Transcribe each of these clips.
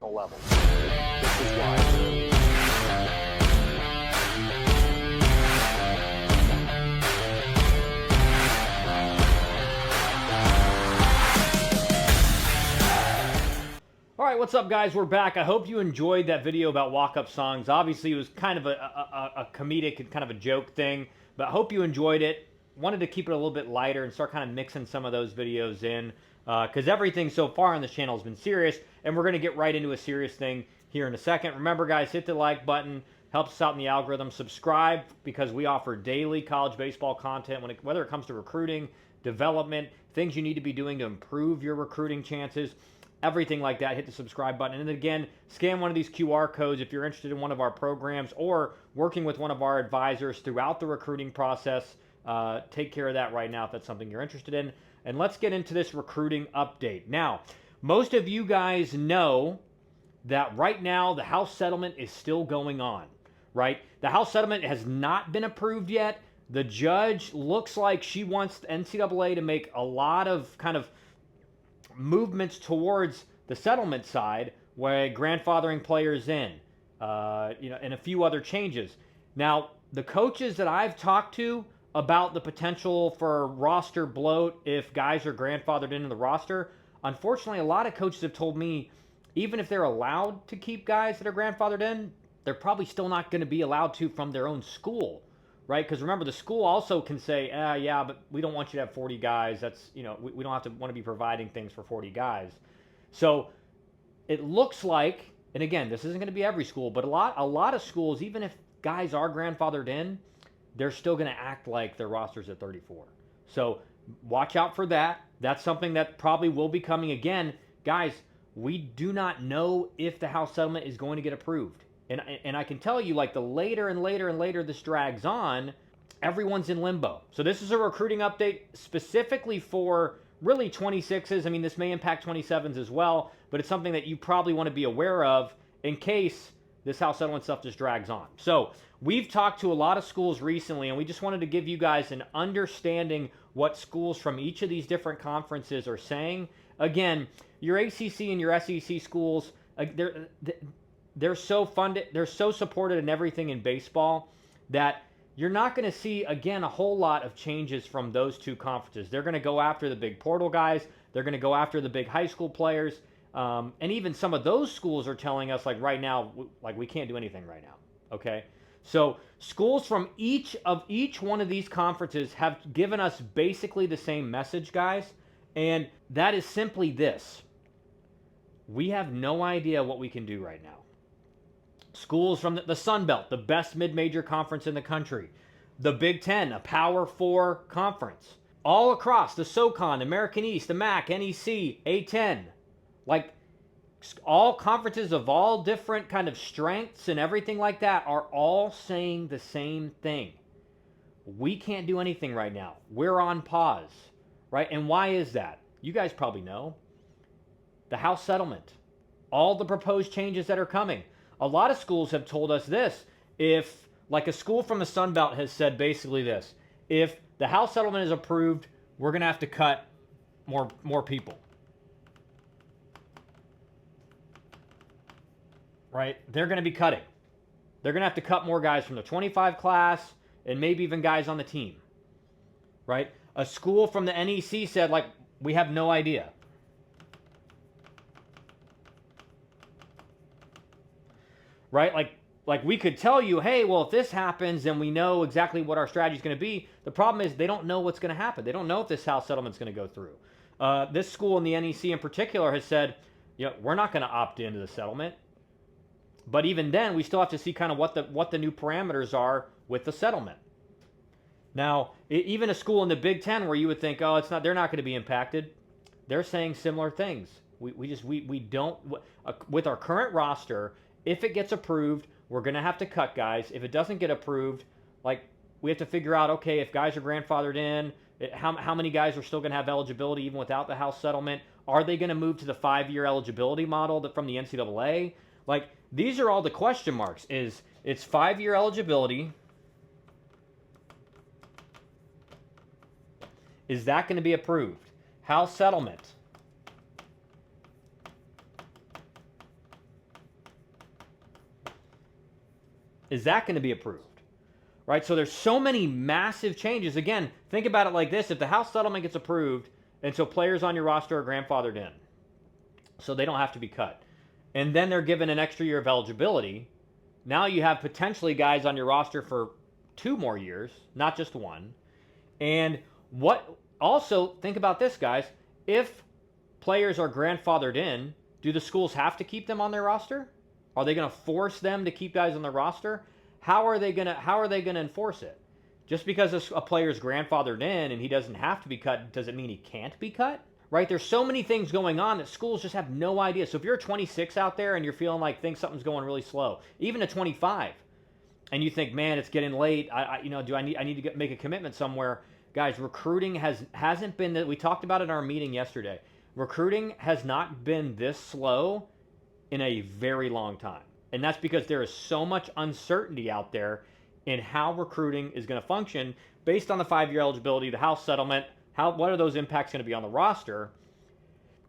level. This is why. All right, what's up, guys? We're back. I hope you enjoyed that video about walk-up songs. Obviously, it was kind of a comedic and kind of a joke thing, but I hope you enjoyed it. Wanted to keep it a little bit lighter and start kind of mixing some of those videos in, because everything so far on this channel has been serious, and we're going to get right into a serious thing here in a second. Remember, guys, hit the like button. Helps us out in the algorithm. Subscribe, because we offer daily college baseball content, whether it comes to recruiting, development, things you need to be doing to improve your recruiting chances. Everything like that, hit the subscribe button. And then again, scan one of these QR codes if you're interested in one of our programs or working with one of our advisors throughout the recruiting process. Take care of that right now if that's something you're interested in. And let's get into this recruiting update. Now, most of you guys know that right now the House settlement is still going on, right? The House settlement has not been approved yet. The judge looks like she wants the NCAA to make a lot of kind of movements towards the settlement side, where grandfathering players in, and a few other changes. Now, the coaches that I've talked to about the potential for roster bloat if guys are grandfathered into the roster, unfortunately, a lot of coaches have told me even if they're allowed to keep guys that are grandfathered in, they're probably still not going to be allowed to from their own school. Right? Because remember, the school also can say, yeah, but we don't want you to have 40 guys. That's, we don't have to want to be providing things for 40 guys. So it looks like, and again, this isn't going to be every school, but a lot of schools, even if guys are grandfathered in, they're still going to act like their roster's at 34. So watch out for that. That's something that probably will be coming again. Guys, we do not know if the House settlement is going to get approved. And I can tell you, like, the later and later and later this drags on, everyone's in limbo. So this is a recruiting update specifically for really 26s. I mean, this may impact 27s as well, but it's something that you probably want to be aware of in case this House settlement stuff just drags on. So we've talked to a lot of schools recently, and we just wanted to give you guys an understanding what schools from each of these different conferences are saying. Again, your ACC and your SEC schools, they're so funded, they're so supported in everything in baseball that you're not going to see, again, a whole lot of changes from those two conferences. They're going to go after the big portal guys. They're going to go after the big high school players. And even some of those schools are telling us, like, right now, like, we can't do anything right now. Okay? So schools from each one of these conferences have given us basically the same message, guys. And that is simply this. We have no idea what we can do right now. Schools from the Sun Belt, the best mid-major conference in the country. The Big Ten, a Power 4 conference. All across the SoCon, American East, the MAC, NEC, A10. Like, all conferences of all different kind of strengths and everything like that are all saying the same thing. We can't do anything right now. We're on pause, right? And why is that? You guys probably know. The House settlement. All the proposed changes that are coming. A lot of schools have told us this. If, like, a school from the Sun Belt has said basically this, if the House settlement is approved, we're going to have to cut more people. Right? They're going to be cutting. They're going to have to cut more guys from the 25 class and maybe even guys on the team. Right? A school from the NEC said, like, we have no idea. Right? Like we could tell you, hey, well, if this happens, then we know exactly what our strategy is going to be. The problem is they don't know what's going to happen. They don't know if this House settlement is going to go through. This school in the NEC in particular has said, we're not going to opt into the settlement. But even then, we still have to see kind of what the new parameters are with the settlement. Now, even a school in the Big Ten where you would think, they're not going to be impacted, they're saying similar things. We don't, with our current roster, if it gets approved, we're going to have to cut guys. If it doesn't get approved, like, we have to figure out, okay, if guys are grandfathered in, how many guys are still going to have eligibility even without the House settlement? Are they going to move to the 5-year eligibility model from the NCAA? Like, these are all the question marks. It's 5-year eligibility. Is that going to be approved? House settlement. Is that going to be approved? Right? So there's so many massive changes. Again, think about it like this. If the House settlement gets approved, and so players on your roster are grandfathered in, so they don't have to be cut, and then they're given an extra year of eligibility, now you have potentially guys on your roster for 2 more years, not just 1. And what also, think about this, guys. If players are grandfathered in, do the schools have to keep them on their roster? Are they going to force them to keep guys on their roster? How are they going to enforce it? Just because a player's grandfathered in and he doesn't have to be cut, does it mean he can't be cut? Right? There's so many things going on that schools just have no idea. So if you're a 26 out there and you're feeling like something's going really slow, even a 25, and you think, man, it's getting late. I need to make a commitment somewhere? Guys, recruiting hasn't been that. We talked about it in our meeting yesterday. Recruiting has not been this slow in a very long time. And that's because there is so much uncertainty out there in how recruiting is going to function based on the 5-year eligibility, the House settlement, what are those impacts going to be on the roster?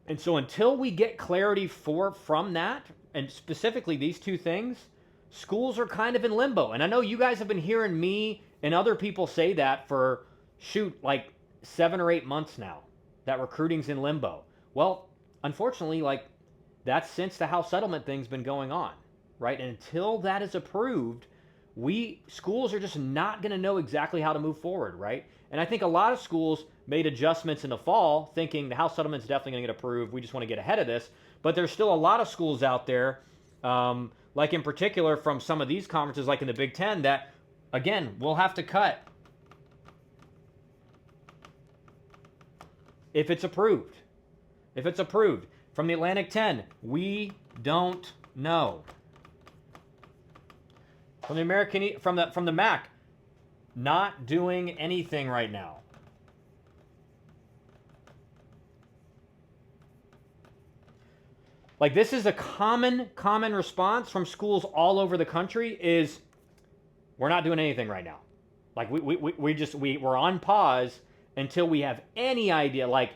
And so until we get clarity from that, and specifically these 2 things, schools are kind of in limbo. And I know you guys have been hearing me and other people say that for, like 7 or 8 months now, that recruiting's in limbo. Well, unfortunately, like, that's since the House settlement thing's been going on, right? And until that is approved, schools are just not going to know exactly how to move forward, right? And I think a lot of schools made adjustments in the fall thinking the House settlement's definitely going to get approved. We just want to get ahead of this. But there's still a lot of schools out there, like in particular from some of these conferences, like in the Big Ten, that, again, we'll have to cut if it's approved. If it's approved. From the Atlantic 10, we don't know. From the from the MAC, not doing anything right now. Like, this is a common response from schools all over the country is, we're not doing anything right now. Like, we're on pause until we have any idea. Like,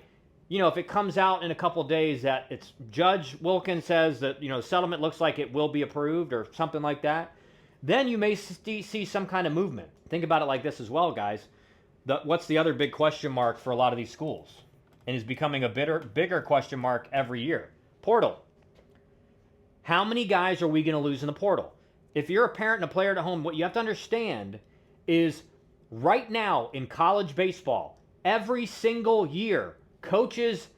if it comes out in a couple days that it's Judge Wilkins says that, settlement looks like it will be approved or something like that, then you may see some kind of movement. Think about it like this as well, guys. What's the other big question mark for a lot of these schools? And is becoming a bigger question mark every year. Portal. How many guys are we going to lose in the portal? If you're a parent and a player at home, what you have to understand is right now in college baseball, every single year, coaches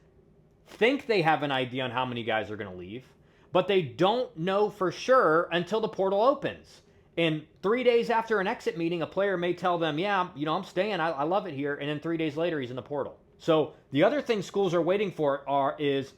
think they have an idea on how many guys are going to leave, but they don't know for sure until the portal opens. And 3 days after an exit meeting, a player may tell them, yeah, I'm staying, I love it here, and then 3 days later, he's in the portal. So the other thing schools are waiting for is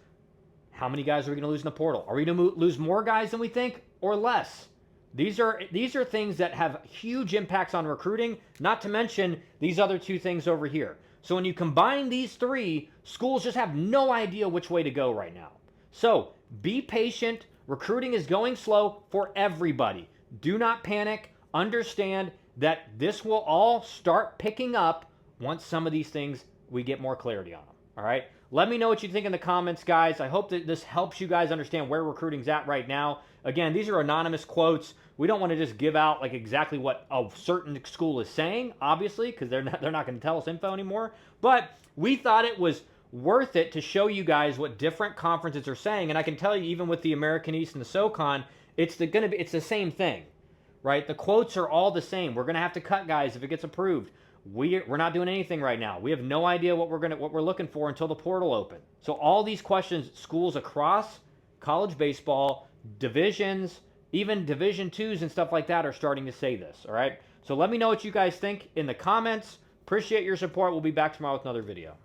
how many guys are we going to lose in the portal? Are we going to lose more guys than we think or less? These are things that have huge impacts on recruiting, not to mention these other 2 things over here. So when you combine these 3, schools just have no idea which way to go right now. So be patient. Recruiting is going slow for everybody. Do not panic. Understand that this will all start picking up once some of these things, we get more clarity on them. All right? Let me know what you think in the comments, guys. I hope that this helps you guys understand where recruiting's at right now. Again, these are anonymous quotes. We don't want to just give out like exactly what a certain school is saying, obviously, because they're not going to tell us info anymore. But we thought it was worth it to show you guys what different conferences are saying. And I can tell you, even with the American East and the SoCon, it's the same thing, right? The quotes are all the same. We're going to have to cut guys if it gets approved. We're not doing anything right now. We have no idea what we're looking for until the portal opens. So all these questions, schools across college baseball, divisions, even Division 2s and stuff like that are starting to say this, all right? So let me know what you guys think in the comments. Appreciate your support. We'll be back tomorrow with another video.